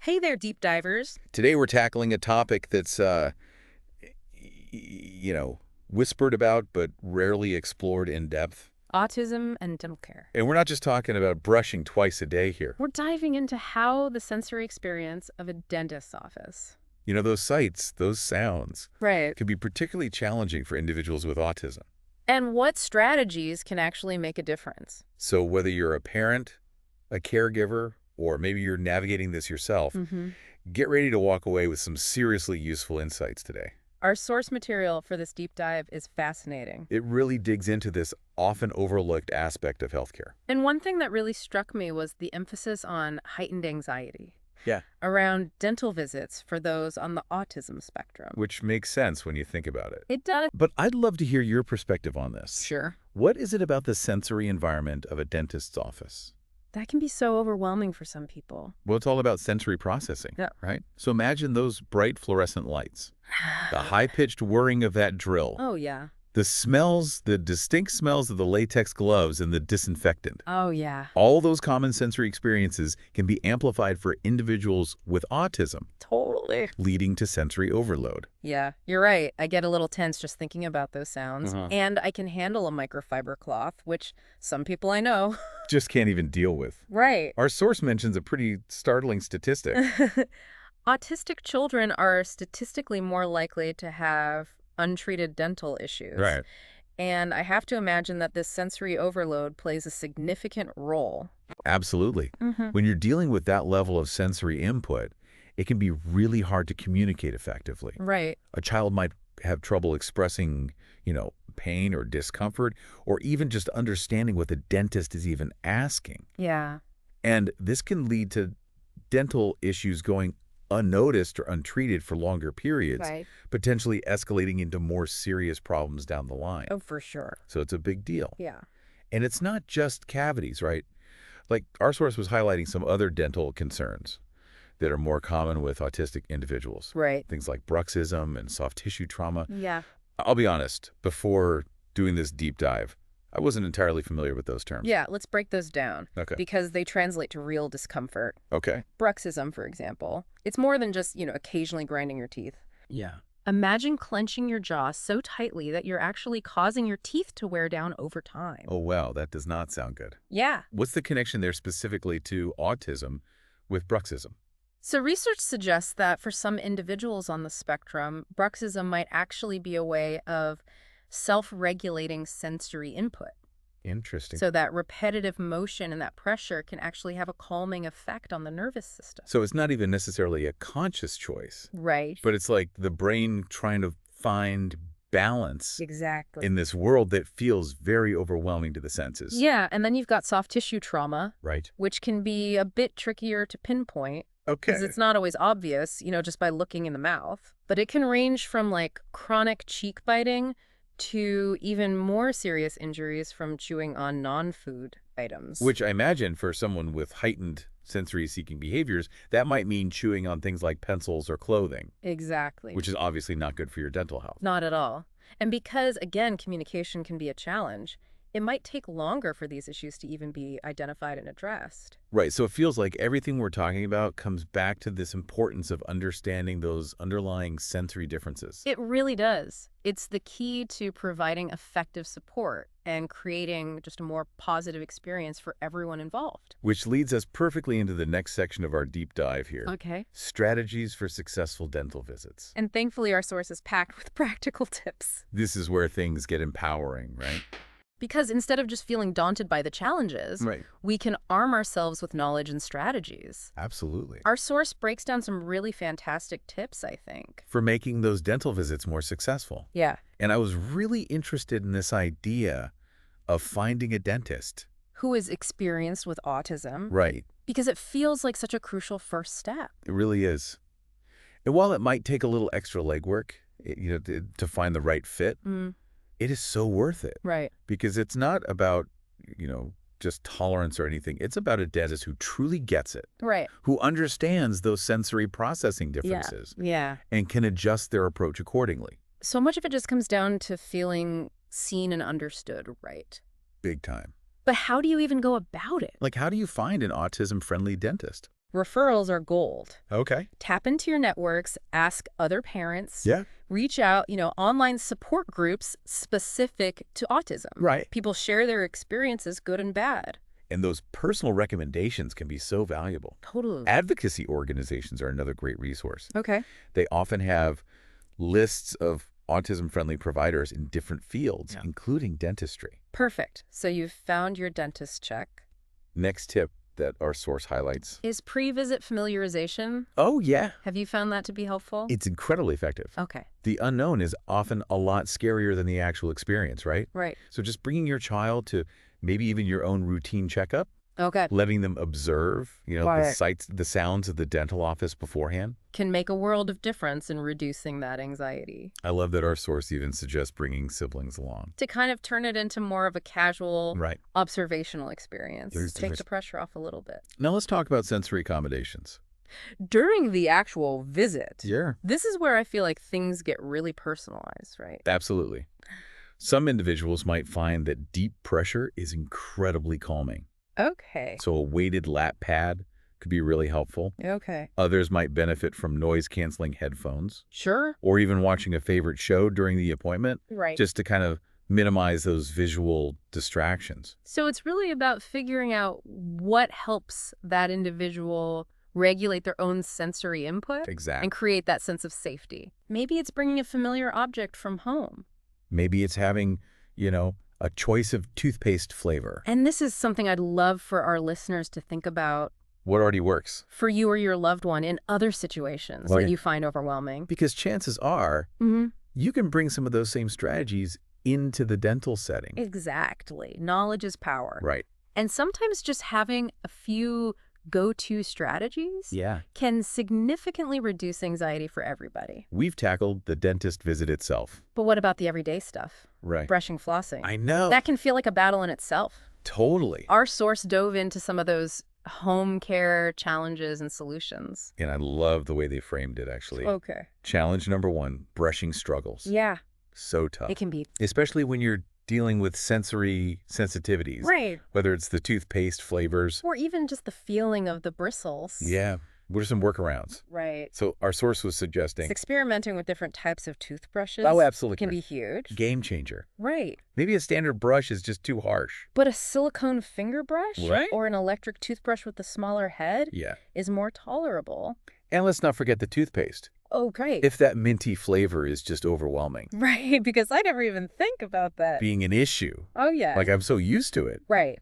Hey there, deep divers. Today we're tackling a topic that's, you know, whispered about but rarely explored in depth. Autism and dental care. And we're not just talking about brushing twice a day here. We're diving into how the sensory experience of a dentist's office. You know, those sights, those sounds, Right. can be particularly challenging for individuals with autism. And what strategies can actually make a difference? So whether you're a parent, a caregiver, or maybe you're navigating this yourself, get ready to walk away with some seriously useful insights today. Our source material for this deep dive is fascinating. It really digs into this often overlooked aspect of healthcare. And one thing that really struck me was the emphasis on heightened anxiety Yeah. around dental visits for those on the autism spectrum. Which makes sense when you think about it. It does. But I'd love to hear your perspective on this. Sure. What is it about the sensory environment of a dentist's office? That can be so overwhelming for some people. Well, it's all about sensory processing, Yeah. right? So imagine those bright fluorescent lights, the high-pitched whirring of that drill, Oh, yeah. the smells, the distinct smells of the latex gloves and the disinfectant. Oh, yeah. All those common sensory experiences can be amplified for individuals with autism, Totally. leading to sensory overload. Yeah, you're right. I get a little tense just thinking about those sounds. Uh-huh. And I can handle a microfiber cloth, which some people I know. Just can't even deal with. Right. Our source mentions a pretty startling statistic. Autistic children are statistically more likely to have untreated dental issues. Right. And I have to imagine that this sensory overload plays a significant role. Absolutely. When you're dealing with that level of sensory input, it can be really hard to communicate effectively. Right. A child might have trouble expressing, pain or discomfort, or even just understanding what the dentist is even asking. Yeah. And this can lead to dental issues going unnoticed or untreated for longer periods, Right. potentially escalating into more serious problems down the line. Oh, for sure. So it's a big deal. Yeah. And it's not just cavities, right? Like our source was highlighting some other dental concerns that are more common with autistic individuals. Right. Things like bruxism and soft tissue trauma. Yeah. I'll be honest, before doing this deep dive, I wasn't entirely familiar with those terms. Yeah, let's break those down. Okay. Because they translate to real discomfort. Okay. Bruxism, for example. It's more than just, occasionally grinding your teeth. Yeah. Imagine clenching your jaw so tightly that you're actually causing your teeth to wear down over time. Oh, wow. That does not sound good. Yeah. What's the connection there specifically to autism with bruxism? So research suggests that for some individuals on the spectrum, bruxism might actually be a way of self-regulating sensory input. Interesting. So that repetitive motion and that pressure can actually have a calming effect on the nervous system. So it's not even necessarily a conscious choice, Right. but it's like the brain trying to find balance Exactly. in this world that feels very overwhelming to the senses. Yeah, and then you've got soft tissue trauma, Right. which can be a bit trickier to pinpoint Okay. because it's not always obvious, just by looking in the mouth. But it can range from like chronic cheek biting to even more serious injuries from chewing on non-food items. Which I imagine for someone with heightened sensory-seeking behaviors, that might mean chewing on things like pencils or clothing, Exactly. which is obviously not good for your dental health. Not at all. And because, again, communication can be a challenge, it might take longer for these issues to even be identified and addressed. Right, so it feels like everything we're talking about comes back to this importance of understanding those underlying sensory differences. It really does. It's the key to providing effective support and creating just a more positive experience for everyone involved. Which leads us perfectly into the next section of our deep dive here. Okay. Strategies for successful dental visits. And thankfully, our source is packed with practical tips. This is where things get empowering, right? Because instead of just feeling daunted by the challenges, Right. we can arm ourselves with knowledge and strategies. Absolutely. Our source breaks down some really fantastic tips, I think. For making those dental visits more successful. Yeah. And I was really interested in this idea of finding a dentist. Who is experienced with autism. Right. Because it feels like such a crucial first step. It really is. And while it might take a little extra legwork, to find the right fit, it is so worth it. Right. Because it's not about, just tolerance or anything. It's about a dentist who truly gets it, Right. who understands those sensory processing differences Yeah. and can adjust their approach accordingly. So much of it just comes down to feeling seen and understood, right? Big time. But how do you even go about it? Like, how do you find an autism-friendly dentist? Referrals are gold. Okay. Tap into your networks, ask other parents, Yeah. reach out, online support groups specific to autism. Right. People share their experiences, good and bad. And those personal recommendations can be so valuable. Totally. Advocacy organizations are another great resource. Okay. They often have lists of autism-friendly providers in different fields, Yeah. including dentistry. Perfect. So you've found your dentist check. Next tip that our source highlights. Is pre-visit familiarization? Oh, yeah. Have you found that to be helpful? It's incredibly effective. Okay. The unknown is often a lot scarier than the actual experience, right? Right. So just bringing your child to maybe even your own routine checkup, Okay. letting them observe, the Right. sights, the sounds of the dental office beforehand. Can make a world of difference in reducing that anxiety. I love that our source even suggests bringing siblings along. To kind of turn it into more of a casual, Right. observational experience. There's- Take there's- the pressure off a little bit. Now let's talk about sensory accommodations. During the actual visit, Yeah. this is where I feel like things get really personalized, right? Absolutely. Some individuals might find that deep pressure is incredibly calming. Okay. So a weighted lap pad could be really helpful. Okay. Others might benefit from noise-canceling headphones Sure. or even watching a favorite show during the appointment, Right. just to kind of minimize those visual distractions. So it's really about figuring out what helps that individual regulate their own sensory input Exactly. and create that sense of safety. Maybe it's bringing a familiar object from home. Maybe it's having, a choice of toothpaste flavor. And this is something I'd love for our listeners to think about What already works? for you or your loved one in other situations Okay. that you find overwhelming. Because chances are you can bring some of those same strategies into the dental setting. Exactly. Knowledge is power. Right. And sometimes just having a few go-to strategies Yeah. can significantly reduce anxiety for everybody. We've tackled the dentist visit itself. But what about the everyday stuff? Right. Brushing, flossing. I know. That can feel like a battle in itself. Totally. Our source dove into some of those home care challenges and solutions. And I love the way they framed it, actually. Okay. Challenge number 1, brushing struggles. Yeah, So tough. it can be. Especially when you're dealing with sensory sensitivities. Right. Whether it's the toothpaste flavors. Or even just the feeling of the bristles. Yeah. What are some workarounds? Right. So our source was suggesting. It's experimenting with different types of toothbrushes. Oh, absolutely. Can be huge. Game changer. Right. Maybe a standard brush is just too harsh. But a silicone finger brush Right. or an electric toothbrush with a smaller head Yeah. is more tolerable. And let's not forget the toothpaste. Oh, great. If that minty flavor is just overwhelming, Right, because I never even think about that. being an issue, Oh, yeah. like I'm so used to it. Right.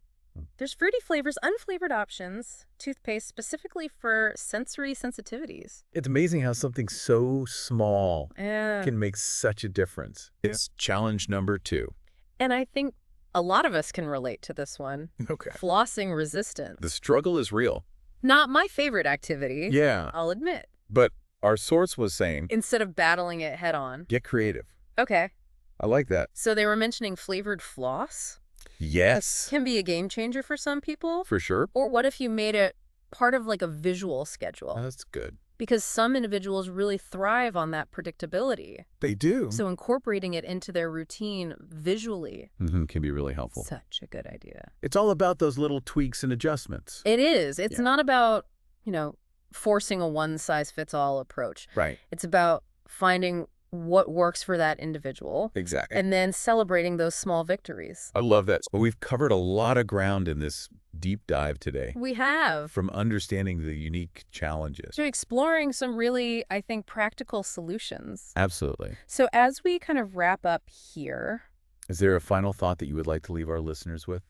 There's fruity flavors, unflavored options, toothpaste specifically for sensory sensitivities. It's amazing how something so small Yeah. can make such a difference. It's challenge number 2. And I think a lot of us can relate to this one. Okay. Flossing resistance. The struggle is real. Not my favorite activity. Yeah. I'll admit. But our source was saying, Instead of battling it head on. get creative. Okay. I like that. So they were mentioning flavored floss. Yes. Can be a game changer for some people. For sure. Or what if you made it part of like a visual schedule? That's good. Because some individuals really thrive on that predictability. They do. So incorporating it into their routine visually, Can be really helpful. such a good idea. It's all about those little tweaks and adjustments. It is. It's Yeah. not about, forcing a one-size-fits-all approach. Right. It's about finding what works for that individual Exactly. and then celebrating those small victories. I love that. Well, we've covered a lot of ground in this deep dive today, We have. from understanding the unique challenges. To exploring some really, I think, practical solutions. Absolutely. So as we kind of wrap up here, Is there a final thought that you would like to leave our listeners with?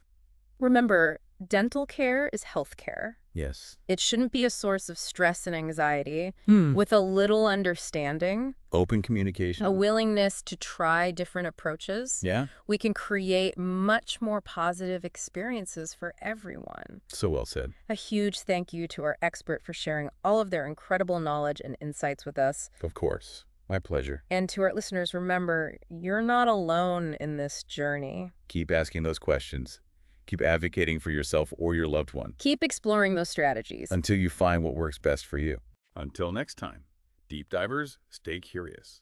remember, dental care is health care. Yes. It shouldn't be a source of stress and anxiety. With With a little understanding, open communication. a willingness to try different approaches, Yeah. we can create much more positive experiences for everyone. So well said. A huge thank you to our expert for sharing all of their incredible knowledge and insights with us. Of course. My pleasure. And to our listeners, remember, you're not alone in this journey. Keep asking those questions. Keep advocating for yourself or your loved one Keep exploring those strategies. until you find what works best for you. Until next time, deep divers, stay curious.